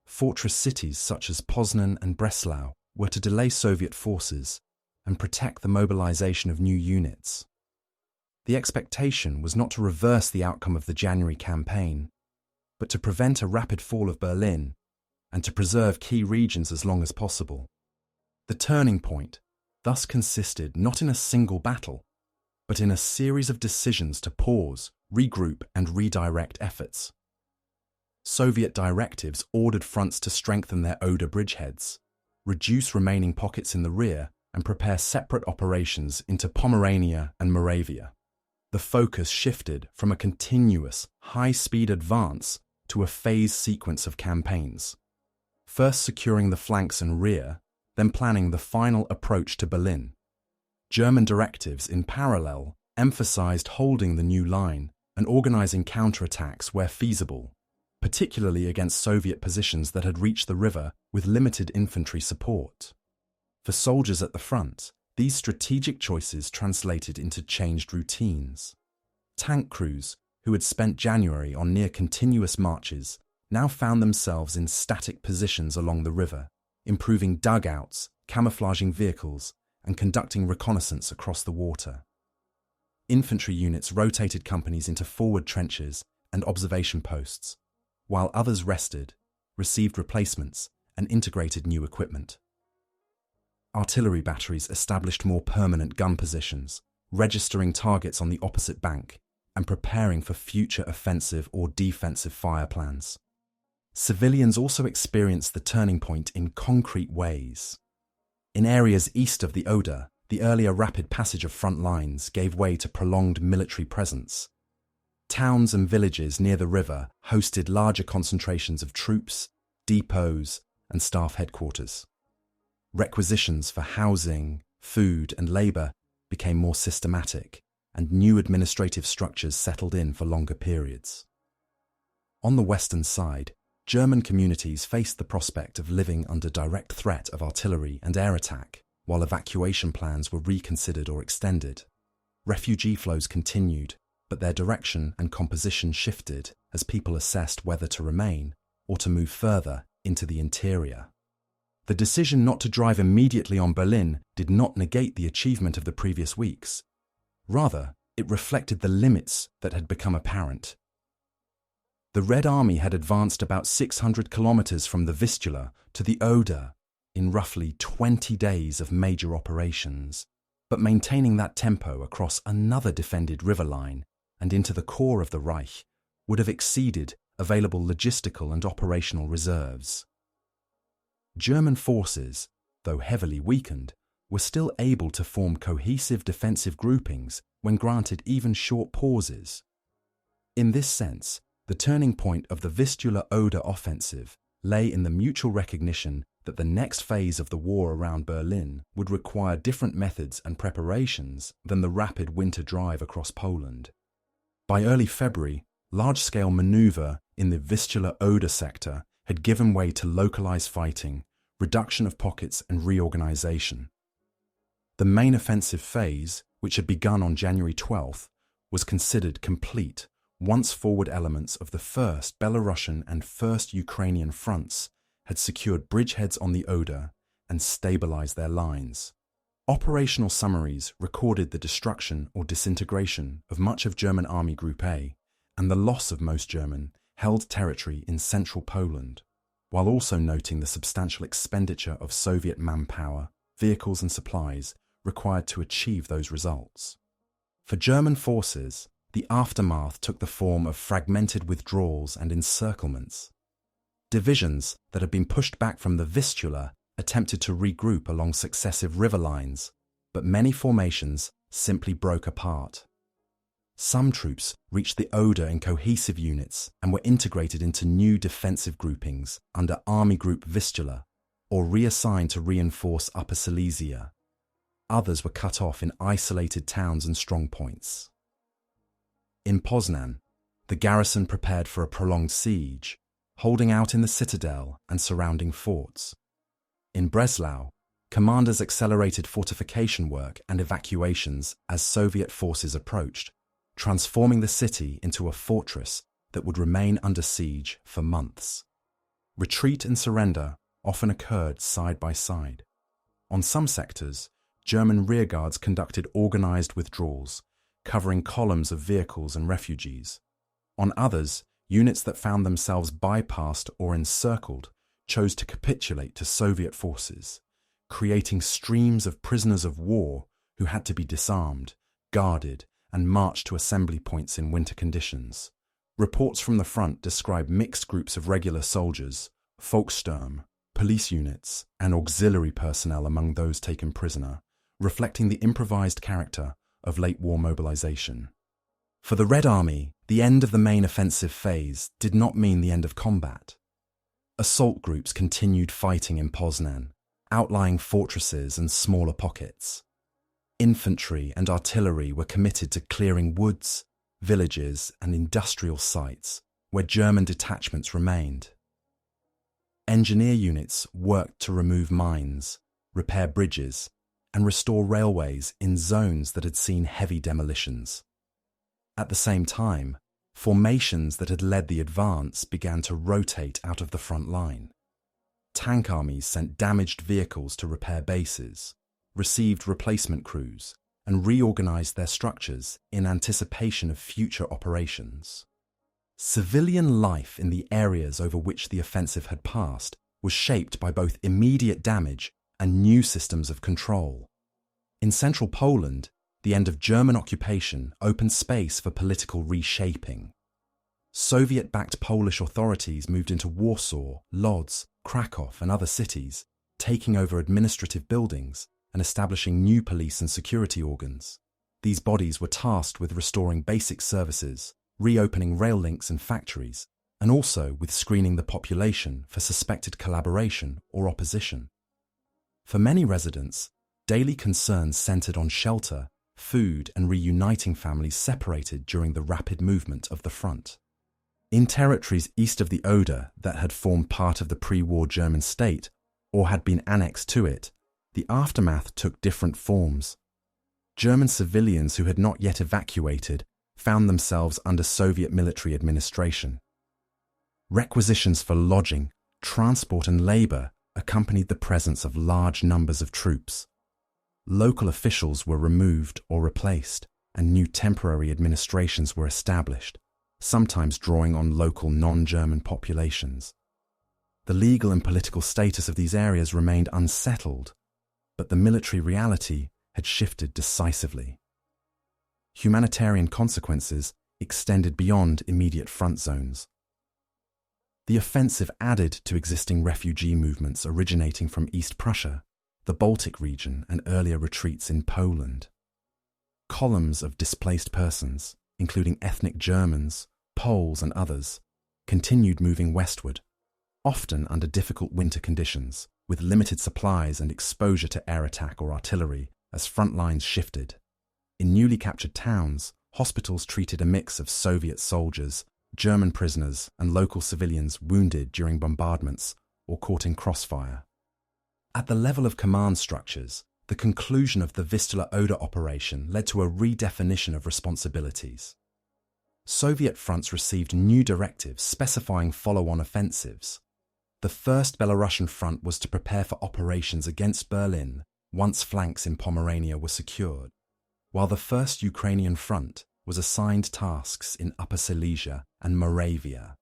Fortress cities such as Poznan and Breslau were to delay Soviet forces and protect the mobilization of new units. The expectation was not to reverse the outcome of the January campaign, but to prevent a rapid fall of Berlin and to preserve key regions as long as possible. The turning point thus consisted not in a single battle, but in a series of decisions to pause, regroup, and redirect efforts. Soviet directives ordered fronts to strengthen their Oder bridgeheads, reduce remaining pockets in the rear, and prepare separate operations into Pomerania and Moravia. The focus shifted from a continuous, high-speed advance to a phased sequence of campaigns, first securing the flanks and rear, then planning the final approach to Berlin. German directives, in parallel, emphasized holding the new line and organizing counterattacks where feasible, particularly against Soviet positions that had reached the river with limited infantry support. For soldiers at the front, these strategic choices translated into changed routines. Tank crews, who had spent January on near-continuous marches, now found themselves in static positions along the river, improving dugouts, camouflaging vehicles, and conducting reconnaissance across the water. Infantry units rotated companies into forward trenches and observation posts, while others rested, received replacements, and integrated new equipment. Artillery batteries established more permanent gun positions, registering targets on the opposite bank, and preparing for future offensive or defensive fire plans. Civilians also experienced the turning point in concrete ways. In areas east of the Oder, the earlier rapid passage of front lines gave way to prolonged military presence. Towns and villages near the river hosted larger concentrations of troops, depots, and staff headquarters. Requisitions for housing, food, and labour became more systematic, and new administrative structures settled in for longer periods. On the western side, German communities faced the prospect of living under direct threat of artillery and air attack, while evacuation plans were reconsidered or extended. Refugee flows continued, but their direction and composition shifted as people assessed whether to remain or to move further into the interior. The decision not to drive immediately on Berlin did not negate the achievement of the previous weeks. Rather, it reflected the limits that had become apparent. The Red Army had advanced about 600 kilometers from the Vistula to the Oder in roughly 20 days of major operations, but maintaining that tempo across another defended river line and into the core of the Reich would have exceeded available logistical and operational reserves. German forces, though heavily weakened, were still able to form cohesive defensive groupings when granted even short pauses. In this sense, the turning point of the Vistula Oder offensive lay in the mutual recognition that the next phase of the war around Berlin would require different methods and preparations than the rapid winter drive across Poland. By early February, large-scale maneuver in the Vistula Oder sector had given way to localized fighting, reduction of pockets, and reorganization. The main offensive phase, which had begun on January 12th, was considered complete once forward elements of the 1st Belarusian and 1st Ukrainian fronts had secured bridgeheads on the Oder and stabilized their lines. Operational summaries recorded the destruction or disintegration of much of German Army Group A and the loss of most German held territory in central Poland, while also noting the substantial expenditure of Soviet manpower, vehicles and supplies required to achieve those results. For German forces, the aftermath took the form of fragmented withdrawals and encirclements. Divisions that had been pushed back from the Vistula attempted to regroup along successive river lines, but many formations simply broke apart. Some troops reached the Oder in cohesive units and were integrated into new defensive groupings under Army Group Vistula or reassigned to reinforce Upper Silesia. Others were cut off in isolated towns and strongpoints. In Poznan, the garrison prepared for a prolonged siege, holding out in the citadel and surrounding forts. In Breslau, commanders accelerated fortification work and evacuations as Soviet forces approached, transforming the city into a fortress that would remain under siege for months. Retreat and surrender often occurred side by side. On some sectors, German rearguards conducted organized withdrawals, covering columns of vehicles and refugees. On others, units that found themselves bypassed or encircled chose to capitulate to Soviet forces, creating streams of prisoners of war who had to be disarmed, guarded, and marched to assembly points in winter conditions. Reports from the front describe mixed groups of regular soldiers, Volkssturm, police units, and auxiliary personnel among those taken prisoner, reflecting the improvised character of late war mobilization. For the Red Army, the end of the main offensive phase did not mean the end of combat. Assault groups continued fighting in Poznan, outlying fortresses and smaller pockets. Infantry and artillery were committed to clearing woods, villages, and industrial sites where German detachments remained. Engineer units worked to remove mines, repair bridges, and restore railways in zones that had seen heavy demolitions. At the same time, formations that had led the advance began to rotate out of the front line. Tank armies sent damaged vehicles to repair bases, received replacement crews, and reorganized their structures in anticipation of future operations. Civilian life in the areas over which the offensive had passed was shaped by both immediate damage and new systems of control. In central Poland, the end of German occupation opened space for political reshaping. Soviet-backed Polish authorities moved into Warsaw, Lodz, Krakow, and other cities, taking over administrative buildings and establishing new police and security organs. These bodies were tasked with restoring basic services, reopening rail links and factories, and also with screening the population for suspected collaboration or opposition. For many residents, daily concerns centered on shelter, food, and reuniting families separated during the rapid movement of the front. In territories east of the Oder that had formed part of the pre-war German state or had been annexed to it, the aftermath took different forms. German civilians who had not yet evacuated found themselves under Soviet military administration. Requisitions for lodging, transport, and labor accompanied the presence of large numbers of troops. Local officials were removed or replaced, and new temporary administrations were established, sometimes drawing on local non-German populations. The legal and political status of these areas remained unsettled, but the military reality had shifted decisively. Humanitarian consequences extended beyond immediate front zones. The offensive added to existing refugee movements originating from East Prussia, the Baltic region, and earlier retreats in Poland. Columns of displaced persons, including ethnic Germans, Poles, and others, continued moving westward, often under difficult winter conditions, with limited supplies and exposure to air attack or artillery as front lines shifted. In newly captured towns, hospitals treated a mix of Soviet soldiers, German prisoners, and local civilians wounded during bombardments or caught in crossfire. At the level of command structures, the conclusion of the Vistula Oder operation led to a redefinition of responsibilities. Soviet fronts received new directives specifying follow-on offensives. The First Belarusian Front was to prepare for operations against Berlin once flanks in Pomerania were secured, while the First Ukrainian Front was assigned tasks in Upper Silesia and Moravia.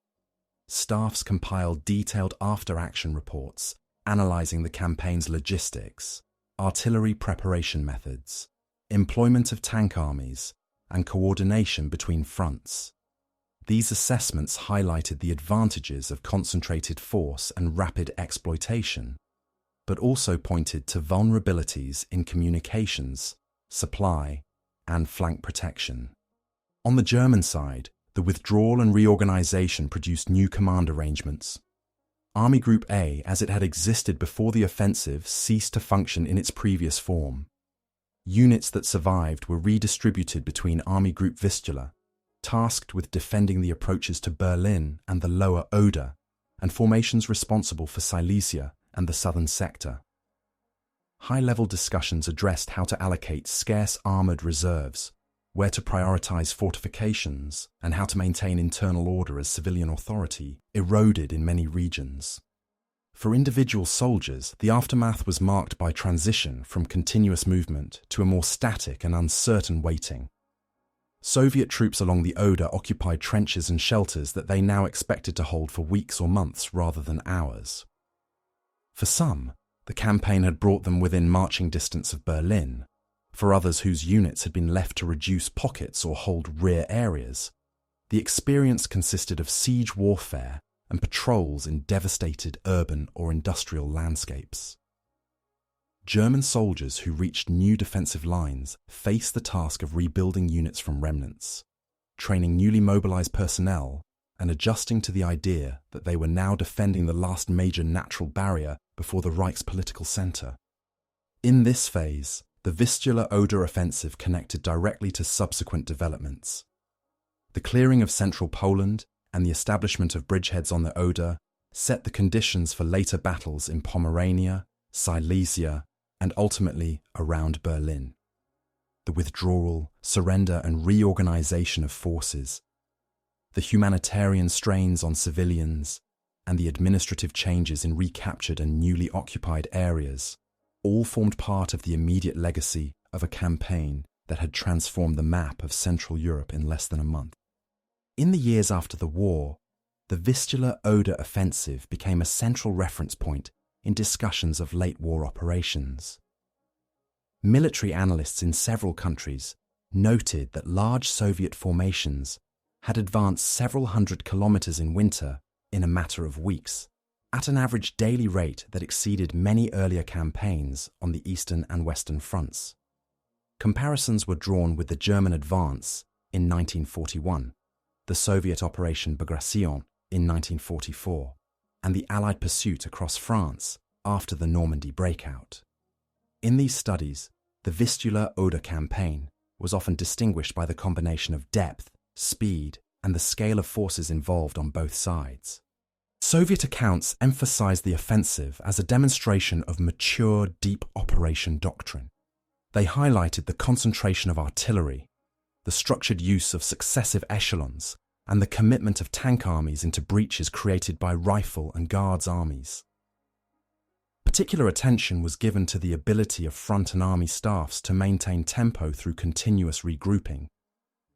Staffs compiled detailed after-action reports analyzing the campaign's logistics, artillery preparation methods, employment of tank armies, and coordination between fronts. These assessments highlighted the advantages of concentrated force and rapid exploitation, but also pointed to vulnerabilities in communications, supply, and flank protection. On the German side, the withdrawal and reorganization produced new command arrangements. Army Group A, as it had existed before the offensive, ceased to function in its previous form. Units that survived were redistributed between Army Group Vistula, tasked with defending the approaches to Berlin and the lower Oder, and formations responsible for Silesia and the southern sector. High-level discussions addressed how to allocate scarce armoured reserves, where to prioritise fortifications, and how to maintain internal order as civilian authority eroded in many regions. For individual soldiers, the aftermath was marked by transition from continuous movement to a more static and uncertain waiting. Soviet troops along the Oder occupied trenches and shelters that they now expected to hold for weeks or months rather than hours. For some, the campaign had brought them within marching distance of Berlin. For others whose units had been left to reduce pockets or hold rear areas, the experience consisted of siege warfare and patrols in devastated urban or industrial landscapes. German soldiers who reached new defensive lines faced the task of rebuilding units from remnants, training newly mobilized personnel, and adjusting to the idea that they were now defending the last major natural barrier before the Reich's political center. In this phase, the Vistula Oder offensive connected directly to subsequent developments. The clearing of central Poland and the establishment of bridgeheads on the Oder set the conditions for later battles in Pomerania, Silesia, and ultimately around Berlin. The withdrawal, surrender, and reorganization of forces, the humanitarian strains on civilians, and the administrative changes in recaptured and newly occupied areas all formed part of the immediate legacy of a campaign that had transformed the map of Central Europe in less than a month. In the years after the war, the Vistula Oder offensive became a central reference point in discussions of late-war operations. Military analysts in several countries noted that large Soviet formations had advanced several hundred kilometers in winter in a matter of weeks, at an average daily rate that exceeded many earlier campaigns on the eastern and western fronts. Comparisons were drawn with the German advance in 1941, the Soviet Operation Bagration in 1944, and the Allied pursuit across France after the Normandy breakout. In these studies, the Vistula Oder campaign was often distinguished by the combination of depth, speed, and the scale of forces involved on both sides. Soviet accounts emphasized the offensive as a demonstration of mature, deep operation doctrine. They highlighted the concentration of artillery, the structured use of successive echelons, and the commitment of tank armies into breaches created by rifle and guards armies. Particular attention was given to the ability of front and army staffs to maintain tempo through continuous regrouping,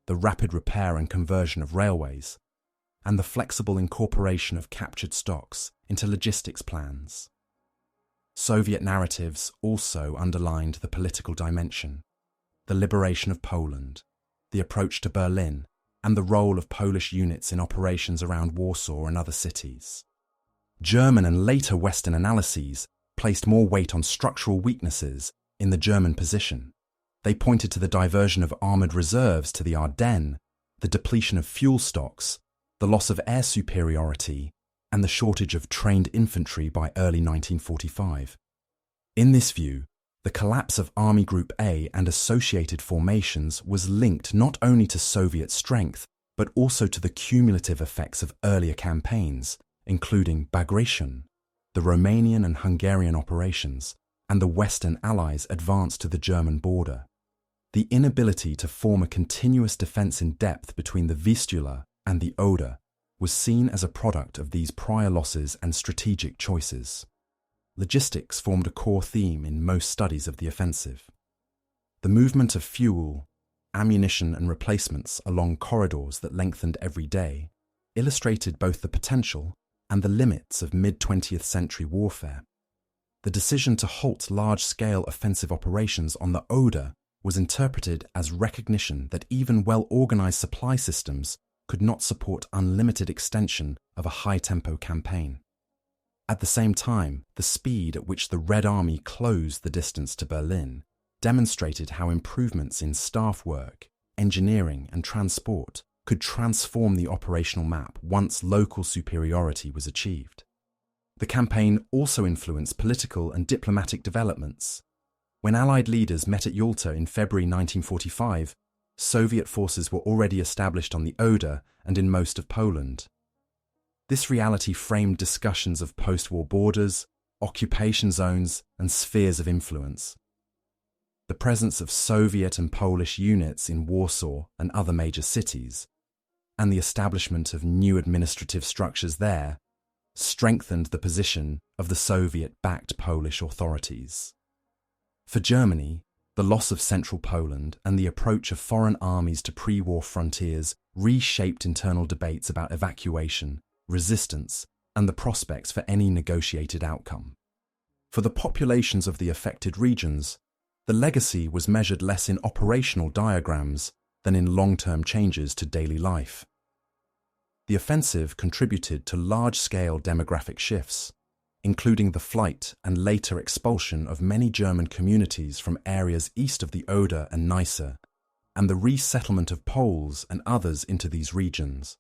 the rapid repair and conversion of railways, and the flexible incorporation of captured stocks into logistics plans. Soviet narratives also underlined the political dimension, the liberation of Poland, the approach to Berlin, and the role of Polish units in operations around Warsaw and other cities. German and later Western analyses placed more weight on structural weaknesses in the German position. They pointed to the diversion of armoured reserves to the Ardennes, the depletion of fuel stocks, the loss of air superiority, and the shortage of trained infantry by early 1945. In this view, the collapse of Army Group A and associated formations was linked not only to Soviet strength, but also to the cumulative effects of earlier campaigns, including Bagration, the Romanian and Hungarian operations, and the Western Allies' advance to the German border. The inability to form a continuous defence in depth between the Vistula and the Oder was seen as a product of these prior losses and strategic choices. Logistics formed a core theme in most studies of the offensive. The movement of fuel, ammunition and replacements along corridors that lengthened every day illustrated both the potential and the limits of mid-20th century warfare. The decision to halt large-scale offensive operations on the Oder was interpreted as recognition that even well-organized supply systems could not support unlimited extension of a high-tempo campaign. At the same time, the speed at which the Red Army closed the distance to Berlin demonstrated how improvements in staff work, engineering, and transport could transform the operational map once local superiority was achieved. The campaign also influenced political and diplomatic developments. When Allied leaders met at Yalta in February 1945, Soviet forces were already established on the Oder and in most of Poland. This reality framed discussions of post-war borders, occupation zones, and spheres of influence. The presence of Soviet and Polish units in Warsaw and other major cities, and the establishment of new administrative structures there, strengthened the position of the Soviet-backed Polish authorities. For Germany, The loss of central Poland and the approach of foreign armies to pre-war frontiers reshaped internal debates about evacuation, resistance, and the prospects for any negotiated outcome. For the populations of the affected regions, the legacy was measured less in operational diagrams than in long-term changes to daily life. The offensive contributed to large-scale demographic shifts, including the flight and later expulsion of many German communities from areas east of the Oder and Neisse, and the resettlement of Poles and others into these regions.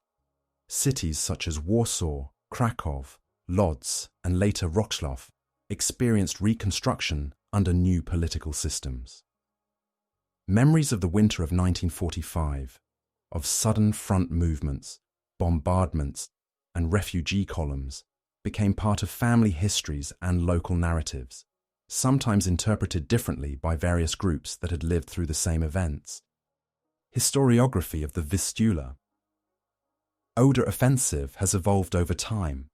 Cities such as Warsaw, Krakow, Lodz, and later Wrocław experienced reconstruction under new political systems. Memories of the winter of 1945, of sudden front movements, bombardments, and refugee columns, became part of family histories and local narratives, sometimes interpreted differently by various groups that had lived through the same events. Historiography of the Vistula Oder offensive has evolved over time.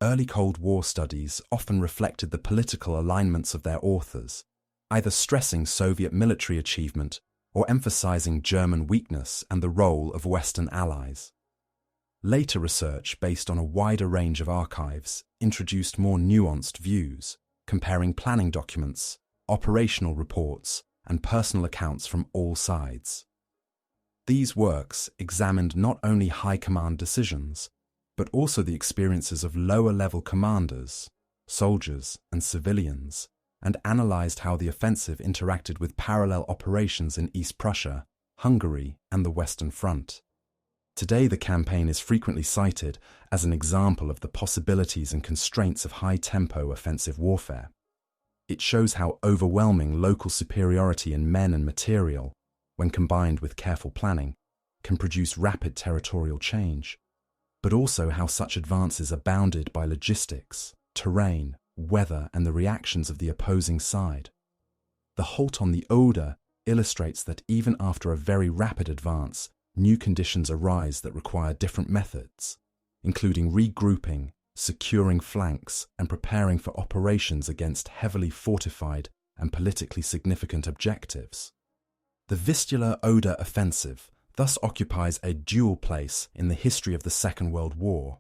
Early Cold War studies often reflected the political alignments of their authors, either stressing Soviet military achievement or emphasizing German weakness and the role of Western allies. Later research based on a wider range of archives introduced more nuanced views, comparing planning documents, operational reports, and personal accounts from all sides. These works examined not only high command decisions, but also the experiences of lower-level commanders, soldiers, and civilians, and analyzed how the offensive interacted with parallel operations in East Prussia, Hungary, and the Western Front. Today, the campaign is frequently cited as an example of the possibilities and constraints of high-tempo offensive warfare. It shows how overwhelming local superiority in men and material, when combined with careful planning, can produce rapid territorial change, but also how such advances are bounded by logistics, terrain, weather, and the reactions of the opposing side. The halt on the Oder illustrates that even after a very rapid advance, new conditions arise that require different methods, including regrouping, securing flanks, and preparing for operations against heavily fortified and politically significant objectives. The Vistula Oder offensive thus occupies a dual place in the history of the Second World War.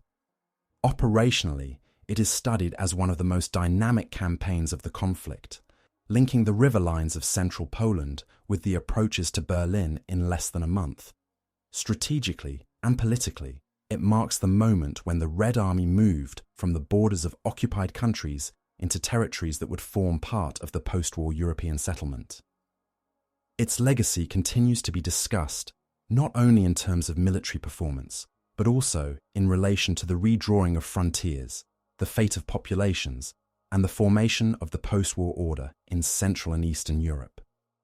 Operationally, it is studied as one of the most dynamic campaigns of the conflict, linking the river lines of central Poland with the approaches to Berlin in less than a month. Strategically and politically, it marks the moment when the Red Army moved from the borders of occupied countries into territories that would form part of the post-war European settlement. Its legacy continues to be discussed, not only in terms of military performance, but also in relation to the redrawing of frontiers, the fate of populations, and the formation of the post-war order in Central and Eastern Europe.